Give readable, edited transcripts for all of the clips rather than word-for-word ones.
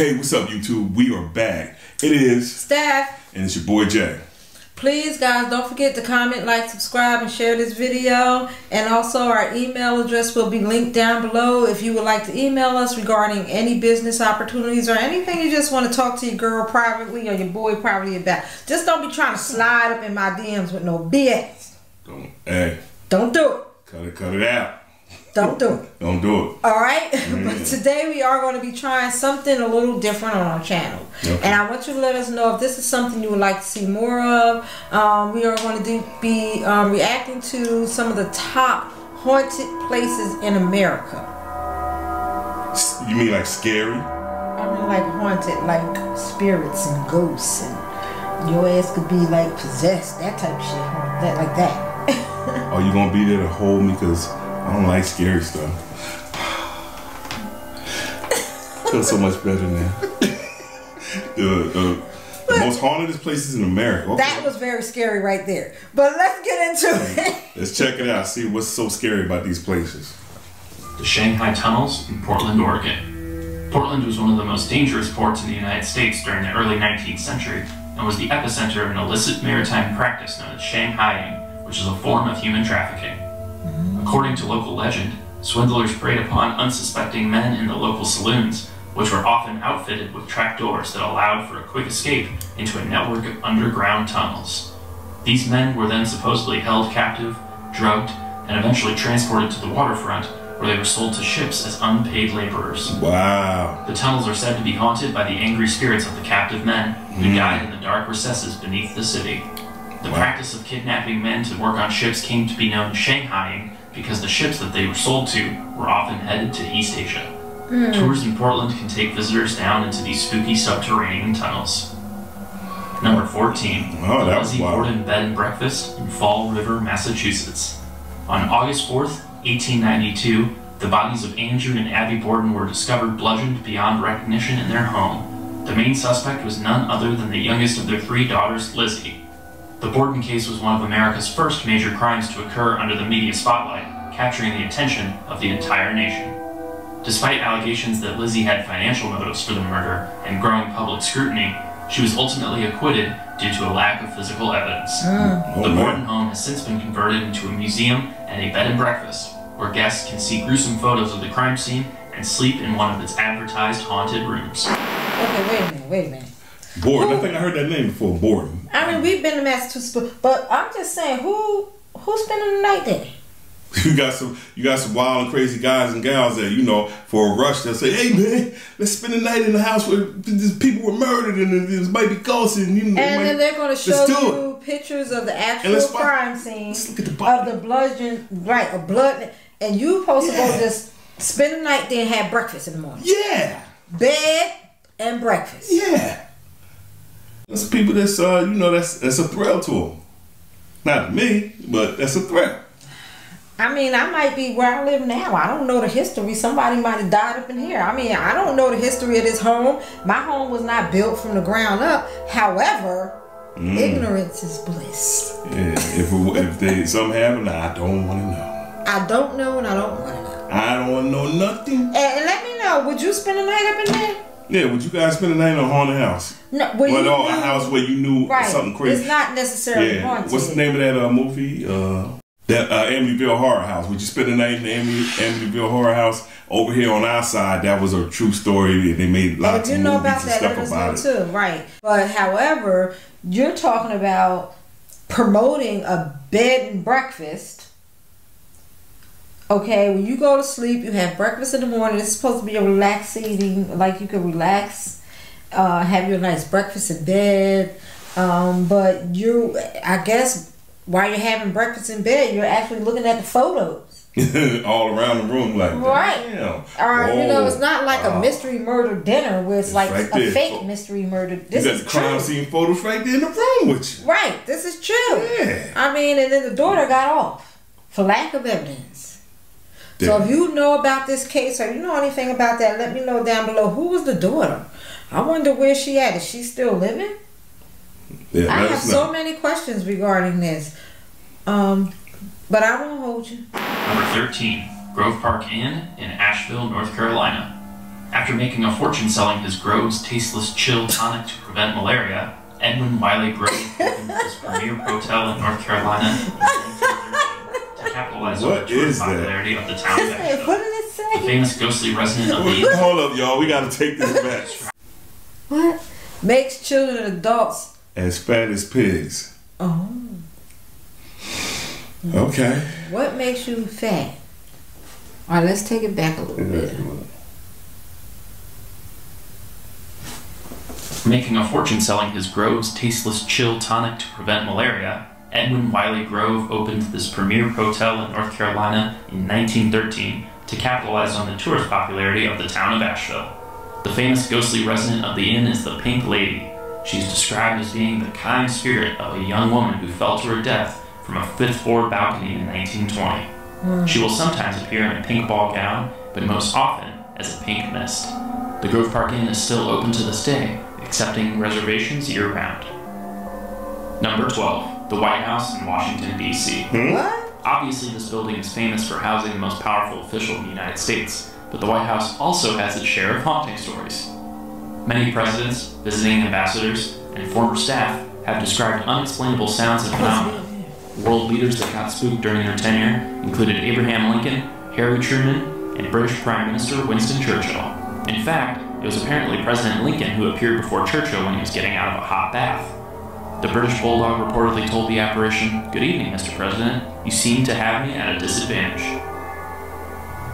Hey, what's up, YouTube? We are back. It is Steph. And it's your boy Jay. Please, guys, don't forget to comment, like, subscribe, and share this video. And also, our email address will be linked down below if you would like to email us regarding any business opportunities or anything you just want to talk to your girl privately or your boy privately about. Just don't be trying to slide up in my DMs with no BS. Don't do it. Cut it out. Don't do it. Don't do it. Alright? But today we are going to be trying something a little different on our channel. Okay. And I want you to let us know if this is something you would like to see more of. We are going to be reacting to some of the top haunted places in America. You mean like scary? I mean like haunted, like spirits and ghosts, and your ass could be like possessed, that type of shit. That like that. Are you going to be there to hold me? Because I don't like scary stuff. Feels so much better now. the most haunted places in America. Okay. That was very scary right there. But let's get into it. Let's check it out. See what's so scary about these places. The Shanghai tunnels in Portland, Oregon. Portland was one of the most dangerous ports in the United States during the early 19th century and was the epicenter of an illicit maritime practice known as Shanghaiing, which is a form of human trafficking. According to local legend, swindlers preyed upon unsuspecting men in the local saloons, which were often outfitted with trapdoors that allowed for a quick escape into a network of underground tunnels. These men were then supposedly held captive, drugged, and eventually transported to the waterfront, where they were sold to ships as unpaid laborers. Wow. The tunnels are said to be haunted by the angry spirits of the captive men who died in the dark recesses beneath the city. The practice of kidnapping men to work on ships came to be known as Shanghaiing, because the ships that they were sold to were often headed to East Asia. Tours in Portland can take visitors down into these spooky subterranean tunnels. Number 14. Oh, that was Lizzie wild. Borden Bed and Breakfast in Fall River, Massachusetts. On August 4th, 1892, the bodies of Andrew and Abby Borden were discovered bludgeoned beyond recognition in their home. The main suspect was none other than the youngest of their three daughters, Lizzie. The Borden case was one of America's first major crimes to occur under the media spotlight, capturing the attention of the entire nation. Despite allegations that Lizzie had financial motives for the murder and growing public scrutiny, she was ultimately acquitted due to a lack of physical evidence. The Borden home has since been converted into a museum and a bed and breakfast, where guests can see gruesome photos of the crime scene and sleep in one of its advertised haunted rooms. Okay, wait a minute. Borden. I think I heard that name before. Borden. I mean, we've been to Massachusetts, but I'm just saying, who's spending the night there? You got some wild and crazy guys and gals that, you know, for a rush, they'll say, "Hey man, let's spend the night in the house where people were murdered and there might be ghosts and you know." And then they're going to show you pictures of the actual crime scene of the bludgeon, right? A blood, and you supposed to go just spend the night there and have breakfast in the morning. Yeah. Bed and breakfast. Yeah. There's people that's you know, that's a thrill to them. Not to me, but that's a thrill. I mean, I might be where I live now. I don't know the history. Somebody might have died up in here. I mean, I don't know the history of this home. My home was not built from the ground up. However, ignorance is bliss. Yeah, if something happened, I don't want to know. I don't know and I don't want to know. I don't want to know nothing. And let me know, would you spend the night up in there? Yeah, would you guys spend the night in a haunted house? No, a house where you knew something crazy. It's not necessarily haunted. What's the name of that movie? That Amityville Horror House. Would you spend the night in the Amityville Horror House? Over here on our side, that was a true story. They made lots of movies and stuff about it. Too, right? But however, you're talking about promoting a bed and breakfast. Okay, when you go to sleep, you have breakfast in the morning. It's supposed to be a relaxing, like you can relax, have your nice breakfast in bed. But I guess, while you're having breakfast in bed, you're actually looking at the photos. All around the room, like, right. Damn. You know, it's not like a mystery murder dinner where it's like right a fake mystery murder. This is the crime scene photos right there in the room with you. Right. This is true. Yeah. I mean, and then the daughter got off for lack of evidence. So if you know about this case or you know anything about that, let me know down below. Who was the daughter? I wonder where she at. Is she still living? Yeah, I have so many questions regarding this. But I won't hold you. Number 13, Grove Park Inn in Asheville, North Carolina. After making a fortune selling his Grove's tasteless chill tonic to prevent malaria, Edwin Wiley Grove opened his premier hotel in North Carolina in 1913 to capitalize on the tourist popularity of the town of Asheville. What did it say? The famous ghostly resident of the... Hold up, y'all. We gotta take this back. What? Makes children and adults as fat as pigs. Oh. Okay. What makes you fat? All right, let's take it back a little bit. Making a fortune selling his Grove's tasteless chill tonic to prevent malaria, Edwin Wiley Grove opened this premier hotel in North Carolina in 1913 to capitalize on the tourist popularity of the town of Asheville. The famous ghostly resident of the inn is the Pink Lady. She's described as being the kind spirit of a young woman who fell to her death from a fifth-floor balcony in 1920. She will sometimes appear in a pink ball gown, but most often as a pink mist. The Grove Park Inn is still open to this day, accepting reservations year-round. Number 12, the White House in Washington, D.C. What? Obviously, this building is famous for housing the most powerful official in the United States, but the White House also has its share of haunting stories. Many presidents, visiting ambassadors, and former staff have described unexplainable sounds and phenomena. World leaders that got spooked during their tenure included Abraham Lincoln, Harry Truman, and British Prime Minister Winston Churchill. In fact, it was apparently President Lincoln who appeared before Churchill when he was getting out of a hot bath. The British Bulldog reportedly told the apparition, "Good evening, Mr. President. You seem to have me at a disadvantage."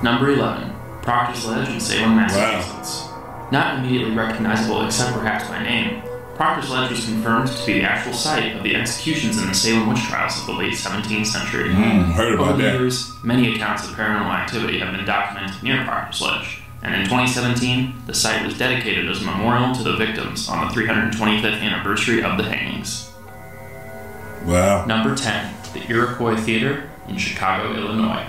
Number 11. Proctor's Ledge in Salem, Massachusetts. Wow. Not immediately recognizable except perhaps by name, Proctor's Ledge was confirmed to be the actual site of the executions in the Salem witch trials of the late 17th century. Heard about Over the that. years, many accounts of paranormal activity have been documented near Proctor's Ledge, and in 2017, the site was dedicated as a memorial to the victims on the 325th anniversary of the hangings. Wow. Number 10, the Iroquois Theater in Chicago, Illinois.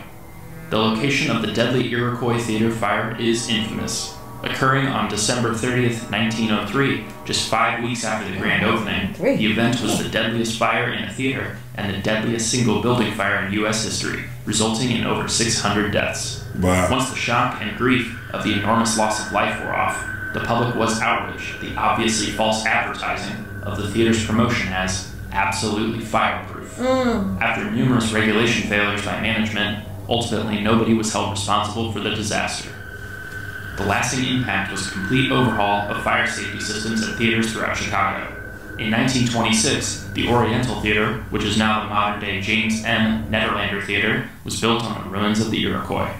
The location of the deadly Iroquois Theater fire is infamous. Occurring on December 30th, 1903, just 5 weeks after the grand opening, the event was the deadliest fire in a theater and the deadliest single building fire in U.S. history, resulting in over 600 deaths. Wow. Once the shock and grief of the enormous loss of life were off, the public was outraged at the obviously false advertising of the theater's promotion as absolutely fireproof. After numerous regulation failures by management, ultimately nobody was held responsible for the disaster. The lasting impact was a complete overhaul of fire safety systems at theaters throughout Chicago. In 1926, the Oriental Theater, which is now the modern-day James M. Nederlander Theater, was built on the ruins of the Iroquois.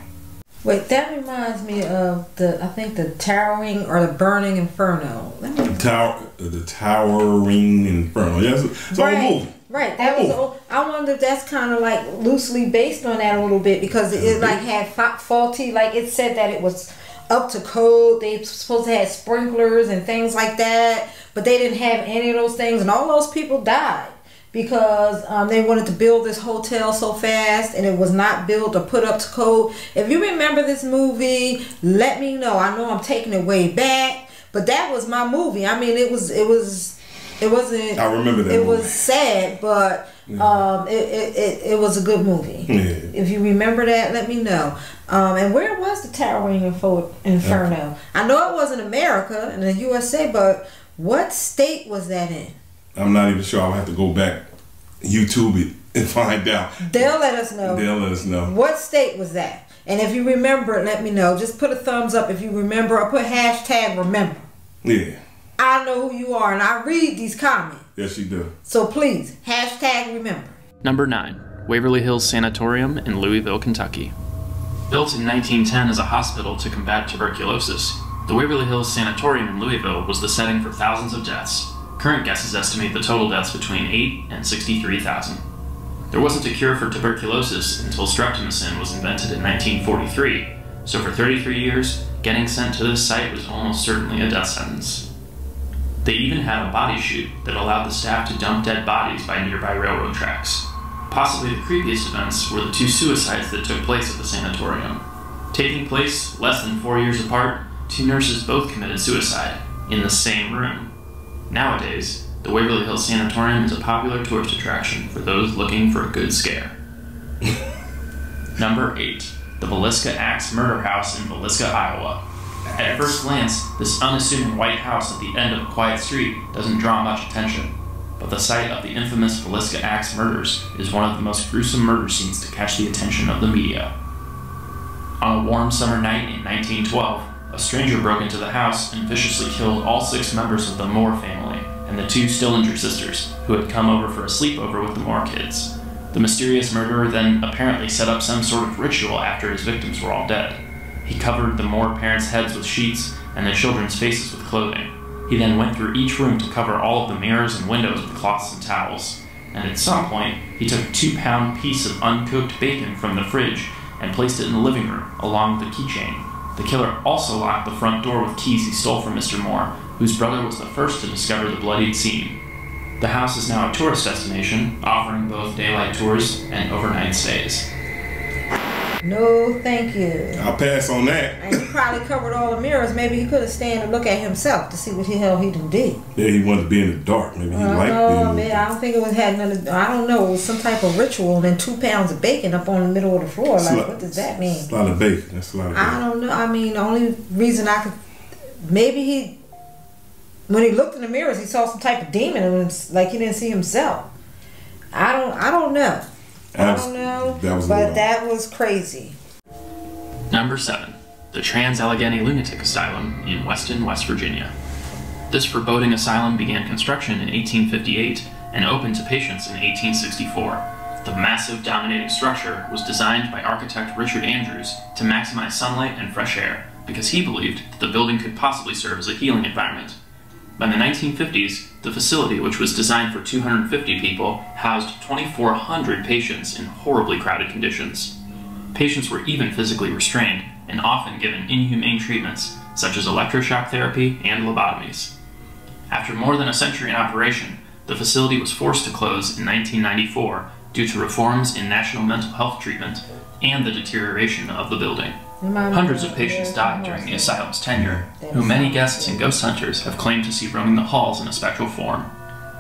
Wait, that reminds me of the Towering or the Burning Inferno. The Towering Inferno. Yes, it's right. an old movie. Right, that was old. I wonder if that's kind of like loosely based on that a little bit because it like had faulty, like it said that it was up to code. They supposed to have sprinklers and things like that, but they didn't have any of those things, and all those people died because they wanted to build this hotel so fast and it was not built or put up to code. If you remember this movie, let me know. I know I'm taking it way back, but that was my movie. I mean, it wasn't. I remember that. It movie. was sad, but it was a good movie. Yeah. If you remember that, let me know. And where was the Towering Inferno? I know it was in America, in the USA, but what state was that in? I'm not even sure. I'll have to go back, YouTube it, and find out. They'll let us know. They'll let us know. What state was that? And if you remember it, let me know. Just put a thumbs up if you remember, or put hashtag remember. Yeah. I know who you are, and I read these comments. Yes, you do. So please, hashtag remember. Number 9, Waverly Hills Sanatorium in Louisville, Kentucky. Built in 1910 as a hospital to combat tuberculosis, the Waverly Hills Sanatorium in Louisville was the setting for thousands of deaths. Current guesses estimate the total deaths between 8 and 63,000. There wasn't a cure for tuberculosis until streptomycin was invented in 1943, so for 33 years, getting sent to this site was almost certainly a death sentence. They even had a body chute that allowed the staff to dump dead bodies by nearby railroad tracks. Possibly the creepiest events were the 2 suicides that took place at the sanatorium. Taking place less than 4 years apart, 2 nurses both committed suicide in the same room. Nowadays, the Waverly Hills Sanatorium is a popular tourist attraction for those looking for a good scare. Number 8, the Ballista Axe Murder House in Ballista, Iowa. At first glance, this unassuming white house at the end of a quiet street doesn't draw much attention, but the site of the infamous Ballista Axe murders is one of the most gruesome murder scenes to catch the attention of the media. On a warm summer night in 1912, a stranger broke into the house and viciously killed all 6 members of the Moore family and the 2 Stillinger sisters, who had come over for a sleepover with the Moore kids. The mysterious murderer then apparently set up some sort of ritual after his victims were all dead. He covered the Moore parents' heads with sheets and the children's faces with clothing. He then went through each room to cover all of the mirrors and windows with cloths and towels. And at some point, he took a 2-pound piece of uncooked bacon from the fridge and placed it in the living room, along the keychain. The killer also locked the front door with keys he stole from Mr. Moore, whose brother was the first to discover the bloodied scene. The house is now a tourist destination, offering both daylight tours and overnight stays. No, thank you. I'll pass on that. And he probably covered all the mirrors. Maybe he could have stayed and look at himself to see what the hell he did. Yeah, he wanted to be in the dark. Maybe he liked being. I don't think it was had nothing. I don't know. It was some type of ritual, and then 2 pounds of bacon up on the middle of the floor. Like, what does that mean? That's a lot of bacon. That's a lot of bacon. I don't know. I mean, the only reason I could, maybe when he looked in the mirrors, he saw some type of demon, and like he didn't see himself. I don't know. That was crazy. Number 7. The Trans-Allegheny Lunatic Asylum in Weston, West Virginia. This foreboding asylum began construction in 1858 and opened to patients in 1864. The massive, dominating structure was designed by architect Richard Andrews to maximize sunlight and fresh air, because he believed that the building could possibly serve as a healing environment. By the 1950s, the facility, which was designed for 250 people, housed 2,400 patients in horribly crowded conditions. Patients were even physically restrained and often given inhumane treatments, such as electroshock therapy and lobotomies. After more than a century in operation, the facility was forced to close in 1994 due to reforms in national mental health treatment and the deterioration of the building. Hundreds of patients died during the asylum's tenure, who many guests and ghost hunters have claimed to see roaming the halls in a spectral form.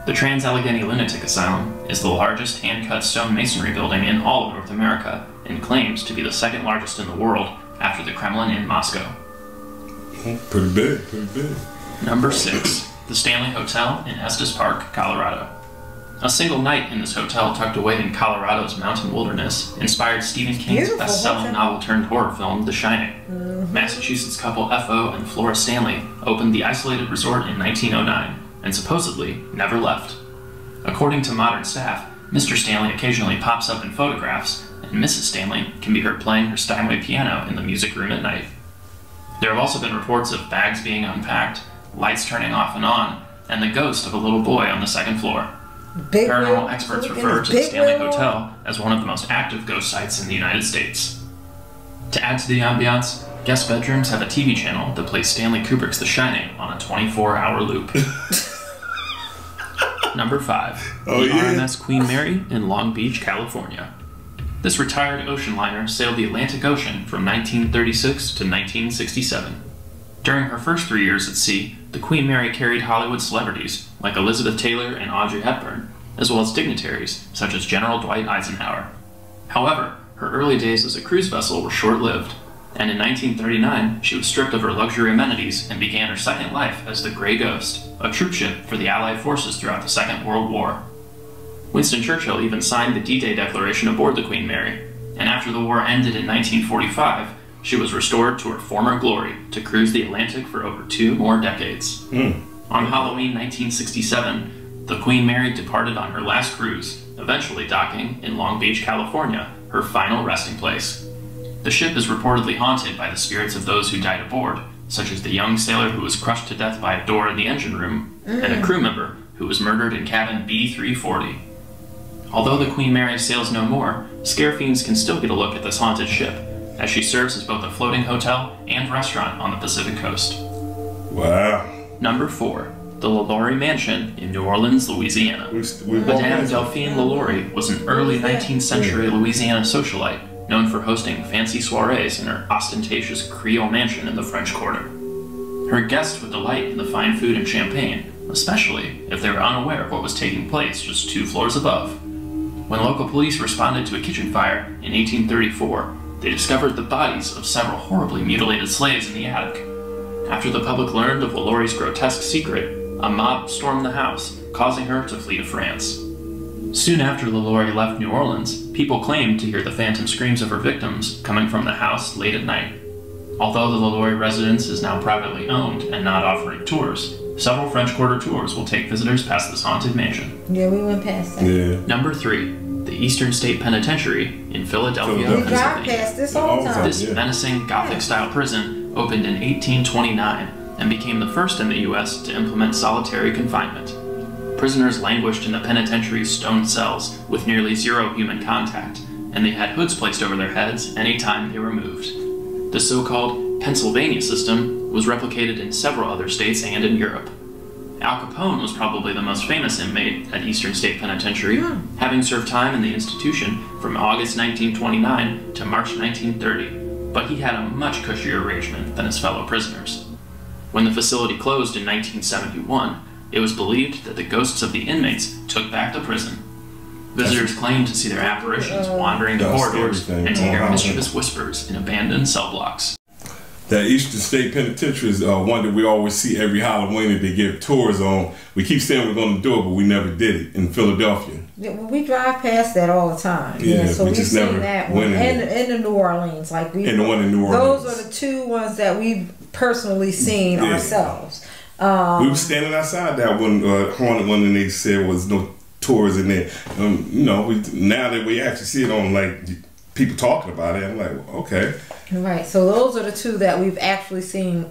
The Trans-Allegheny Lunatic Asylum is the largest hand-cut stone masonry building in all of North America and claims to be the 2nd largest in the world after the Kremlin in Moscow. Pretty big, pretty big. Number 6. The Stanley Hotel in Estes Park, Colorado. A single night in this hotel tucked away in Colorado's mountain wilderness inspired Stephen King's best-selling novel-turned-horror film, The Shining. Massachusetts couple F.O. and Flora Stanley opened the isolated resort in 1909 and supposedly never left. According to modern staff, Mr. Stanley occasionally pops up in photographs, and Mrs. Stanley can be heard playing her Steinway piano in the music room at night. There have also been reports of bags being unpacked, lights turning off and on, and the ghost of a little boy on the 2nd floor. Paranormal experts refer to the Stanley Hotel as one of the most active ghost sites in the United States. To add to the ambiance, guest bedrooms have a TV channel that plays Stanley Kubrick's The Shining on a 24-hour loop. Number 5. The RMS Queen Mary in Long Beach, California. This retired ocean liner sailed the Atlantic Ocean from 1936 to 1967. During her first 3 years at sea, the Queen Mary carried Hollywood celebrities like Elizabeth Taylor and Audrey Hepburn, as well as dignitaries such as General Dwight Eisenhower. However, her early days as a cruise vessel were short-lived, and in 1939 she was stripped of her luxury amenities and began her second life as the Grey Ghost, a troopship for the Allied forces throughout the Second World War. Winston Churchill even signed the D-Day Declaration aboard the Queen Mary, and after the war ended in 1945, she was restored to her former glory to cruise the Atlantic for over 2 more decades. On Halloween 1967, the Queen Mary departed on her last cruise, eventually docking in Long Beach, California, her final resting place. The ship is reportedly haunted by the spirits of those who died aboard, such as the young sailor who was crushed to death by a door in the engine room, and a crew member who was murdered in cabin B340. Although the Queen Mary sails no more, scare fiends can still get a look at this haunted ship, as she serves as both a floating hotel and restaurant on the Pacific coast. Wow. Number 4. The LaLaurie Mansion in New Orleans, Louisiana. Madame Delphine LaLaurie was an early 19th century Louisiana socialite known for hosting fancy soirees in her ostentatious Creole mansion in the French Quarter. Her guests would delight in the fine food and champagne, especially if they were unaware of what was taking place just 2 floors above. When local police responded to a kitchen fire in 1834, they discovered the bodies of several horribly mutilated slaves in the attic. After the public learned of LaLaurie's grotesque secret, a mob stormed the house, causing her to flee to France. Soon after LaLaurie left New Orleans, people claimed to hear the phantom screams of her victims coming from the house late at night. Although the LaLaurie residence is now privately owned and not offering tours, several French Quarter tours will take visitors past this haunted mansion. Yeah, we went past that. Yeah. Number 3, the Eastern State Penitentiary in Philadelphia, We drive past this all the time. This menacing Gothic-style prison opened in 1829 and became the first in the U.S. to implement solitary confinement. Prisoners languished in the penitentiary's stone cells with nearly zero human contact, and they had hoods placed over their heads anytime they were moved. The so-called Pennsylvania system was replicated in several other states and in Europe. Al Capone was probably the most famous inmate at Eastern State Penitentiary, having served time in the institution from August 1929 to March 1930, but he had a much cushier arrangement than his fellow prisoners. When the facility closed in 1971, it was believed that the ghosts of the inmates took back the prison. Visitors claimed to see their apparitions wandering the corridors and to hear mischievous whispers in abandoned cell blocks. That Eastern State Penitentiary is one that we always see every Halloween that they give tours on. We keep saying we're going to do it, but we never did it in Philadelphia. Yeah, well, we drive past that all the time. Yeah, so we we've just seen never that one. went And the New Orleans. And the one in New Orleans. Those are the two ones that we've personally seen ourselves. We were standing outside that one haunted one, and they said was no tours in there. You know, now that we actually see it on like people talking about it, I'm like, okay. Right. So those are the two that we've actually seen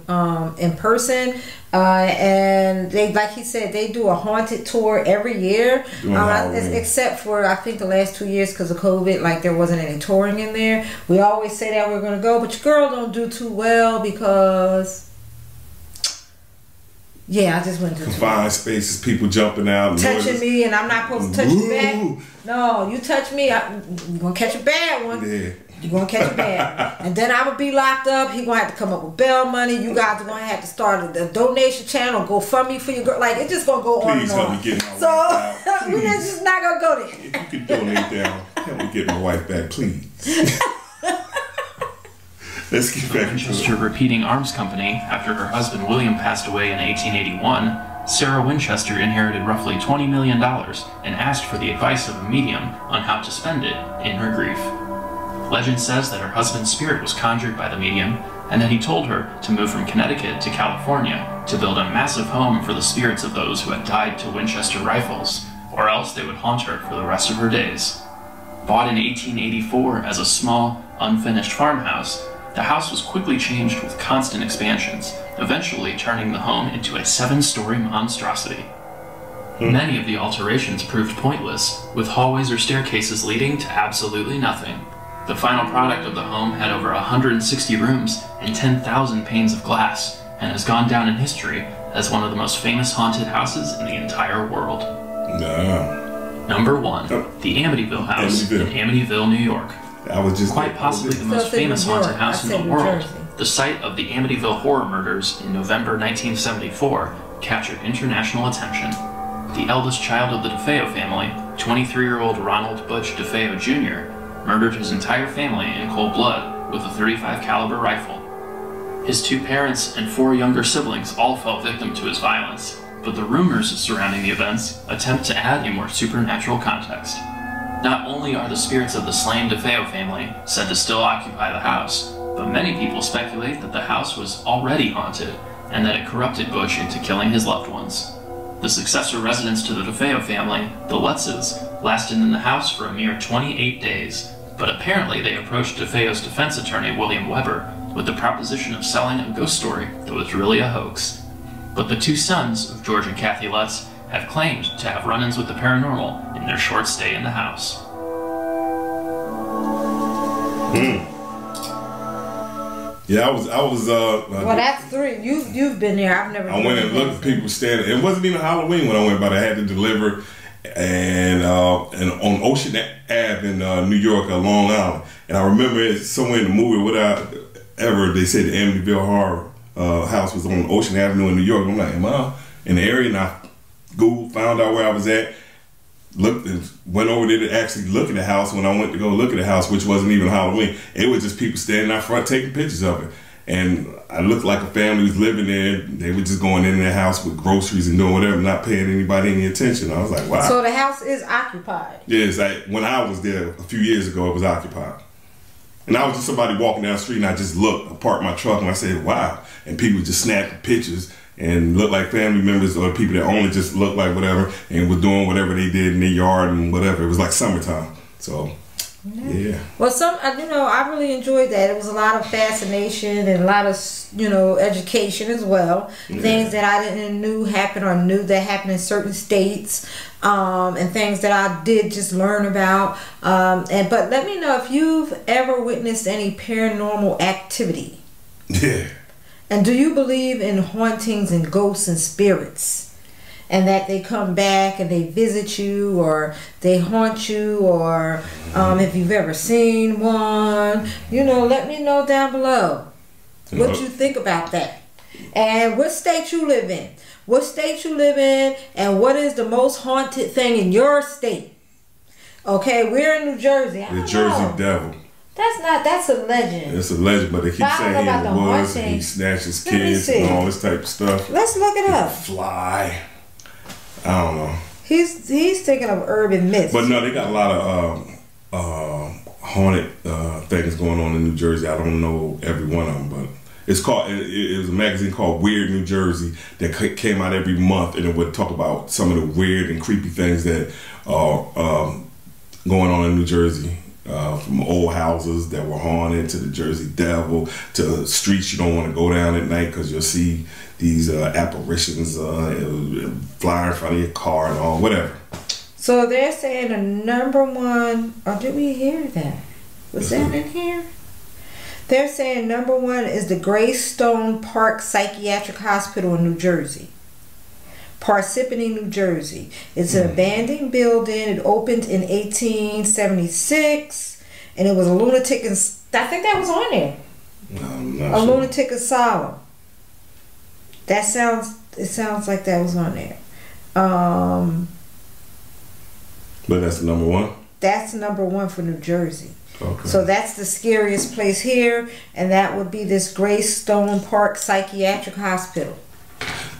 in person, and they, like he said, they do a haunted tour every year, except for I think the last 2 years because of COVID, like there wasn't any touring in there. We always say that we're gonna go, but your girl don't do too well because. Yeah, I just went to confined spaces, people jumping out, touching me, and I'm not supposed to touch you back. No, you touch me, you're gonna catch a bad one. Yeah. You're gonna catch a bad one. And then I'm gonna be locked up. He gonna have to come up with bail money. You guys are gonna have to start a donation channel, GoFundMe for your girl. Like it's just gonna go on and on. Please help me get my wife back. So we're just not gonna go there. If you could donate down, help me get my wife back, please. Let's get back into Winchester Repeating Arms Company, after her husband William passed away in 1881, Sarah Winchester inherited roughly $20 million and asked for the advice of a medium on how to spend it in her grief. Legend says that her husband's spirit was conjured by the medium, and that he told her to move from Connecticut to California to build a massive home for the spirits of those who had died to Winchester rifles, or else they would haunt her for the rest of her days. Bought in 1884 as a small, unfinished farmhouse, the house was quickly changed with constant expansions, eventually turning the home into a 7-story monstrosity. Many of the alterations proved pointless, with hallways or staircases leading to absolutely nothing. The final product of the home had over 160 rooms and 10,000 panes of glass, and has gone down in history as one of the most famous haunted houses in the entire world. Number 1, the Amityville House in Amityville, New York. Quite possibly the most famous haunted house in the world, the site of the Amityville horror murders in November 1974 captured international attention. The eldest child of the DeFeo family, 23-year-old Ronald Butch DeFeo Jr., murdered his entire family in cold blood with a .35 caliber rifle. His 2 parents and 4 younger siblings all fell victim to his violence, but the rumors surrounding the events attempt to add a more supernatural context. Not only are the spirits of the slain DeFeo family said to still occupy the house, but many people speculate that the house was already haunted and that it corrupted Butch into killing his loved ones. The successor residents to the DeFeo family, the Lutzes, lasted in the house for a mere 28 days, but apparently they approached DeFeo's defense attorney William Weber with the proposition of selling a ghost story that was really a hoax. But the 2 sons of George and Kathy Lutz have claimed to have run-ins with the paranormal in their short stay in the house. Yeah, I was. Well, that's 3. You've been there. I've never. I went and looked at people standing. It wasn't even Halloween when I went, but I had to deliver, and on Ocean Ave in New York, Long Island. And I remember it somewhere in the movie, whatever they said the Amityville horror house was on Ocean Avenue in New York. I'm like, am I in the area? And I Googled, found out where I was at, looked, went over there to actually look at the house. When I went to go look at the house, which wasn't even Halloween, it was just people standing out front taking pictures of it. and I looked like a family was living there. They were just going in their house with groceries and doing whatever, not paying anybody any attention. I was like, wow. So the house is occupied. Yeah, it's like when I was there a few years ago, it was occupied. And I was just somebody walking down the street, and I just looked, I parked my truck, and I said, wow. And people just snapping pictures and looked like family members or people that only just looked like whatever and were doing whatever they did in their yard and whatever. It was like summertime. So, yeah. Well, I really enjoyed that. It was a lot of fascination and a lot of, education as well. Yeah. Things that I didn't knew happened or knew that happened in certain states, and things that I did just learn about. But let me know if you've ever witnessed any paranormal activity. Yeah. And do you believe in hauntings and ghosts and spirits? And that they come back and they visit you or they haunt you, or if you've ever seen one, let me know down below what you think about that. And what state you live in. What state you live in, and what is the most haunted thing in your state. Okay, we're in New Jersey. The Jersey Devil. That's a legend. It's a legend, but they keep saying he in the woods and he snatches kids and all this type of stuff. Let's look it up. Fly. I don't know. He's thinking of urban myths. But no, they got a lot of haunted things going on in New Jersey. I don't know every one of them, but it's called. It was a magazine called Weird New Jersey that came out every month, and it would talk about some of the weird and creepy things that are going on in New Jersey. From old houses that were haunted to the Jersey Devil to streets you don't want to go down at night because you'll see these apparitions fly in front of your car and all, whatever. So they're saying the #1, or did we hear that? Was that in here? They're saying #1 is the Greystone Park Psychiatric Hospital in New Jersey. Parsippany, New Jersey. It's an abandoned building. It opened in 1876, and it was a lunatic. I think that was on there. A lunatic asylum. It sounds like that was on there. But that's the #1. That's #1 for New Jersey. Okay. So that's the scariest place here, and that would be this Greystone Park Psychiatric Hospital.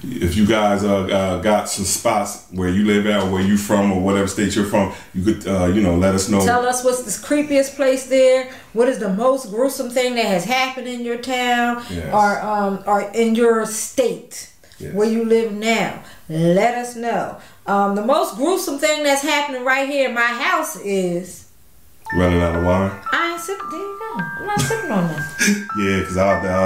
If you guys got some spots where you live at or where you from or whatever state you're from, you could let us know. Tell us what's the creepiest place there. What is the most gruesome thing that has happened in your town, yes, or in your state, yes, where you live now. Let us know. The most gruesome thing that's happening right here in my house is running out of wine. I ain't sipping. There you go. I'm not sipping on that. Yeah, because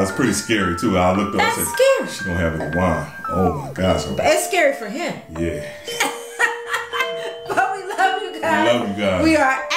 it's pretty scary too. I looked up and said, scary. She don't have any wine. Oh my gosh. But it's scary for him. Yeah. But we love you guys. We love you guys. We are